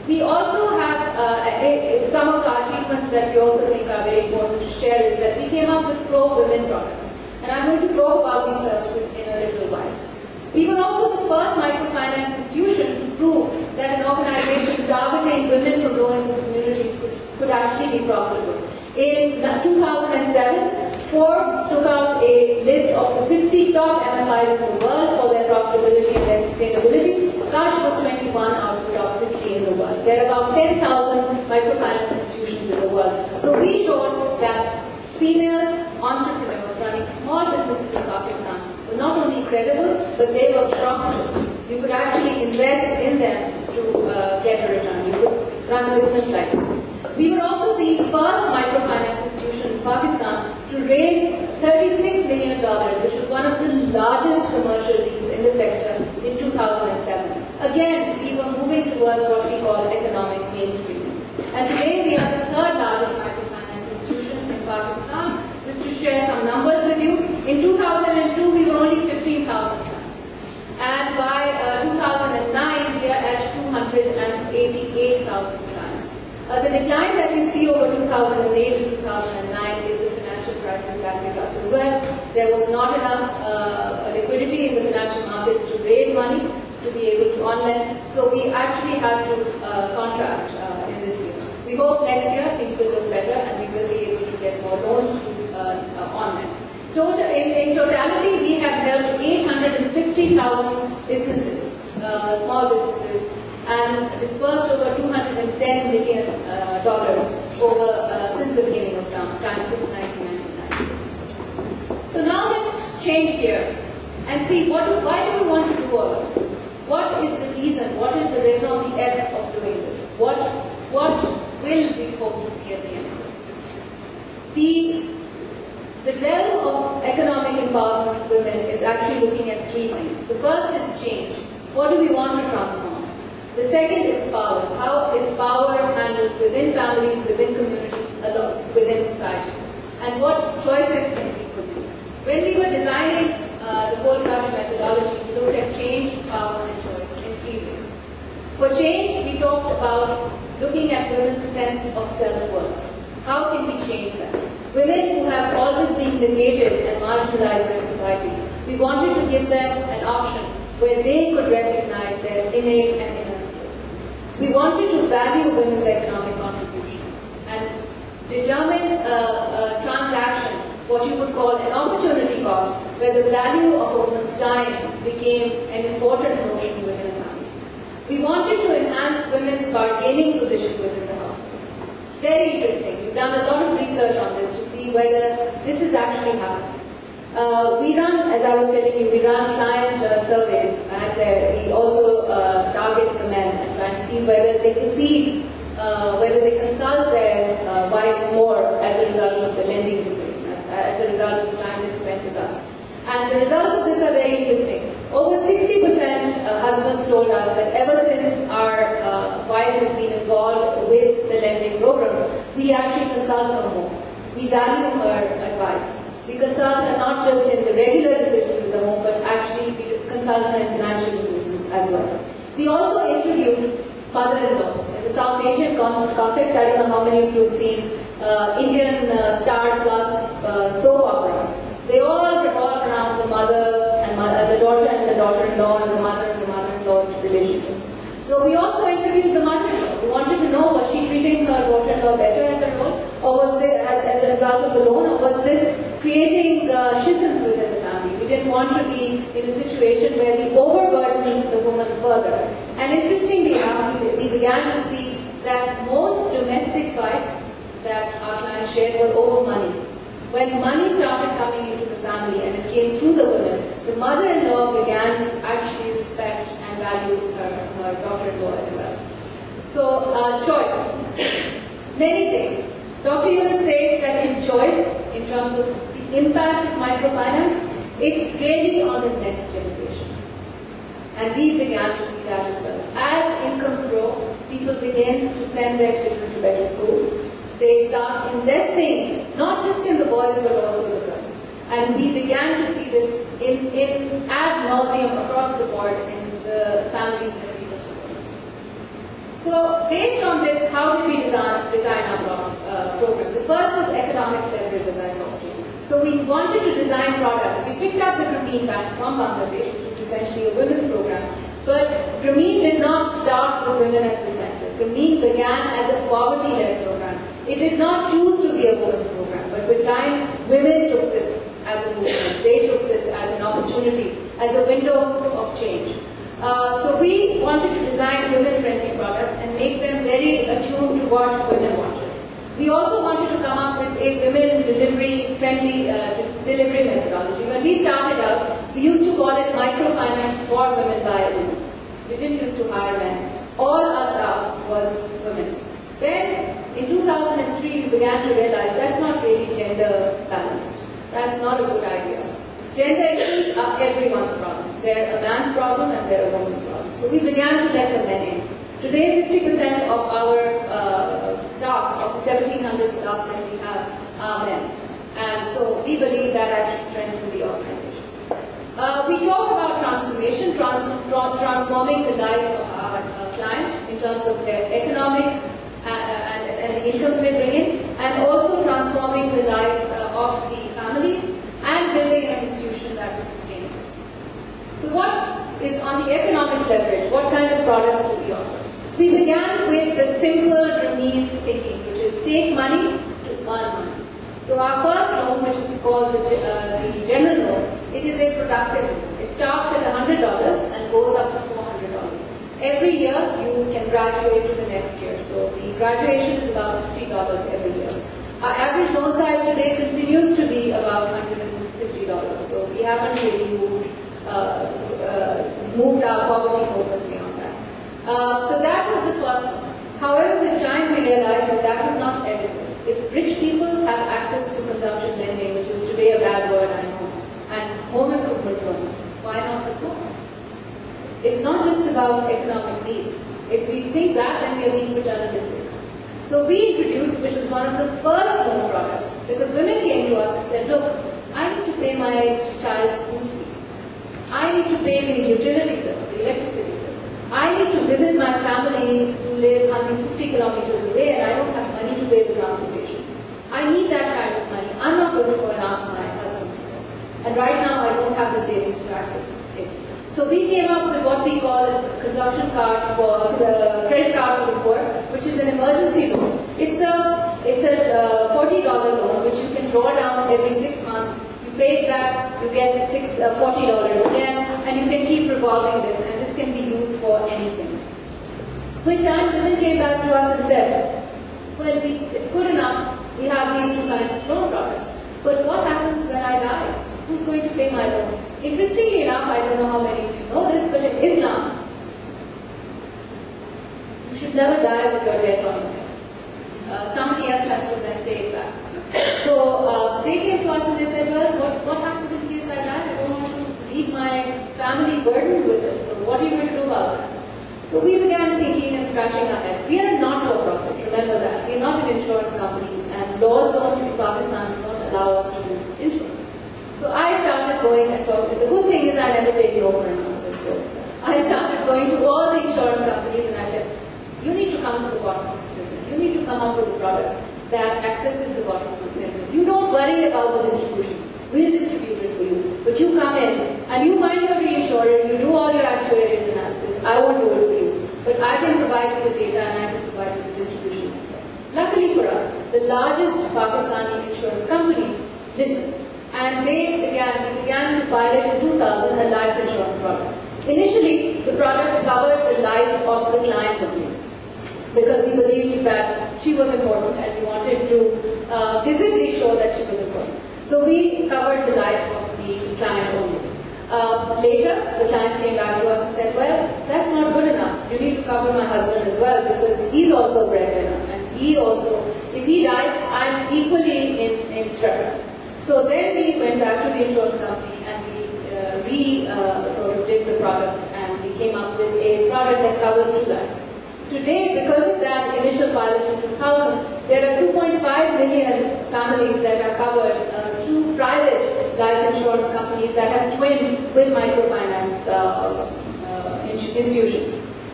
We also have some of the achievements that we also think are very important to share is that we came up with pro-women products. And I'm going to talk about these services in a little while. We were also the first microfinance institution to prove that an organization targeting women from low-income communities could actually be profitable. In 2007, Forbes took out a list of the 50 top MFIs in the world for their profitability and their sustainability. Dash was 21 out of the top 50 in the world. There are about 10,000 microfinance institutions in the world. So we showed that females, entrepreneurs running small businesses in Pakistan were not only credible, but they were profitable. You could actually invest in them to get a return. You could run a business like this. We were also the first microfinance institution in Pakistan to raise $36 million, which was one of the largest commercial deals in the sector in 2007. Again, we were moving towards what we call economic mainstreaming. And today we are the third largest microfinance institution in Pakistan. Just to share some numbers with you, in 2002 we were only 15,000 clients. And by 2009 we are at 288,000 clients. The decline that we see over 2008 to 2009 is the financial crisis that hit us as well. There was not enough liquidity in the financial markets to raise money to be able to on-lend. So we actually had to contract in this year. We hope next year things will look better and we will be able to get more loans to on-lend. In totality, we have helped 850,000 businesses, small businesses, and dispersed over $210 million since the beginning of time, since 1999. So now let's change gears and see why do we want to do all of this? What is the reason? What is the raison d'être of doing this? What will we hope to see at the end of this? The realm of economic empowerment of women is actually looking at three things. The first is change. What do we want to transform? The second is power. How is power handled within families, within communities, within society? And what choices can people do? When we were designing the Gold-Rush methodology, we looked at change, power, and choice in three ways. For change, we talked about looking at women's sense of self-worth. How can we change that? Women who have always been negated and marginalized by society, we wanted to give them an option where they could recognize their innate and inner skills. We wanted to value women's economic contribution and determine a transaction, what you would call an opportunity cost, where the value of a woman's time became an important notion within a family. We wanted to enhance women's bargaining position within the household. Very interesting. We've done a lot of research on this to see whether this is actually happening. We run, as I was telling you, we run client surveys, and we also target the men and try and see whether they perceive, whether they consult their wives more as a result of the lending decision, as a result of the time they spend with us. And the results of this are very interesting. Over 60% husbands told us that ever since our wife has been involved with the lending program, we actually consult her more. We value her advice. We consult her not just in the regular decisions of the home, but actually we consult her in financial decisions as well. We also interviewed mother-in-laws. In the South Asian context, I don't know how many of you have seen Indian Star Plus soap operas. They all revolve around the mother and the daughter and the daughter-in-law and the mother and the mother-in-law relationships. So we also interviewed the mother-in-law. We wanted to know, was she treating her daughter-in-law better as a role, or was there, as a result of the loan, or was this creating schisms within the family? We didn't want to be in a situation where we overburdened the woman further. And interestingly enough, we began to see that most domestic fights that our clients shared were over money. When money started coming into the family and it came through the women, the mother-in-law began to actually respect and value her daughter-in-law as well. So, choice. Many things. Dr. Yunus says that in choice, in terms of the impact of microfinance, it's really on the next generation. And we began to see that as well. As incomes grow, people begin to send their children to better schools. They start investing, not just in the boys, but also the girls. And we began to see this in ad nauseum across the board in the families that we were supporting. So based on this, how did we design our program? The first was economic leverage, as I talked to you. So we wanted to design products. We picked up the Grameen Bank from Bangladesh, which is essentially a women's program. But Grameen did not start with women at the center. Grameen began as a poverty-led program. It did not choose to be a women's program, but with time, women took this as a movement. They took this as an opportunity, as a window of change. So we wanted to design women-friendly products and make them very attuned to what women wanted. We also wanted to come up with a women delivery-friendly delivery methodology. When we started out, we used to call it microfinance for women by women. We didn't used to hire men. All our staff was women. Then, in 2003, we began to realize that's not really gender balanced. That's not a good idea. Gender issues are everyone's problem. They're a man's problem and they're a woman's problem. So we began to let the men in. Today, 50% of our staff, of the 1,700 staff that we have, are men. And so we believe that actually strengthens the organizations. We talk about transformation, transforming the lives of our clients in terms of their economic and the incomes they bring in, and also transforming the lives of the families and building an institution that is sustainable. So what is on the economic leverage? What kind of products do we offer? We began with the simple Grameen thinking, which is take money to earn money. So our first loan, which is called the general loan, it is a productive loan. It starts at $100 and goes up to $400. Every year you can graduate to the next year. So the graduation is about $50 every year. Our average loan size today continues to be about $150. So we haven't really moved our poverty focus beyond that. So that was the first one. However, with time we realized that that was not everything. If rich people have access to consumption lending, which is today a bad word, I know, and home improvement loans, why not the poor? It's not just about economic needs. If we think that, then we are being paternalistic. So we introduced, which was one of the first loan products, because women came to us and said, look, I need to pay my child's school fees. I need to pay the utility bill, the electricity bill. I need to visit my family who live 150 kilometers away and I don't have money to pay the transportation. I need that kind of money. I'm not going to go and ask my husband for this. And right now I don't have the savings to access it. So we came up with what we call a consumption card for the credit card for the poor, which is an emergency loan. It's a $40 loan which you can draw down every 6 months. You pay it back, you get $40 again, and you can keep revolving this, and this can be used for anything. With time, women came back to us and said, well, it's good enough, we have these two kinds of loan products, but what happens when I die? Who's going to pay my loan? Interestingly enough, I don't know how many of you know this, but in Islam, you should never die with your debt on your head. Somebody else has to then pay it back. So they came to us and they said, well, what happens in case I die? I don't want to leave my family burdened with this. So what are you going to do about that? So we began thinking and scratching our heads. We are a not-for-profit, remember that. We are not an insurance company, and laws in Pakistan do not allow us to do insurance. So I started going and talking. The good thing is I never take no for an answer. So I started going to all the insurance companies and I said, you need to come to the bottom of the pyramid. You need to come up with a product that accesses the bottom of the pyramid. You don't worry about the distribution. We'll distribute it for you. But you come in and you find your reinsurer, you do all your actuarial analysis. I won't do it for you. But I can provide you the data and I can provide you the distribution network. Luckily for us, the largest Pakistani insurance company listened. And we began to pilot in 2000 a life insurance product. Initially, the product covered the life of the client only, because we believed that she was important and we wanted to visibly show that she was important. So we covered the life of the client only. Later, the clients came back to us and said, well, that's not good enough. You need to cover my husband as well, because he's also a breadwinner. And he also, if he dies, I'm equally in stress. So then we went back to the insurance company and we sort of did the product, and we came up with a product that covers 2 lives. Today, because of that initial pilot in 2000, there are 2.5 million families that are covered through private life insurance companies that have twinned with microfinance institutions.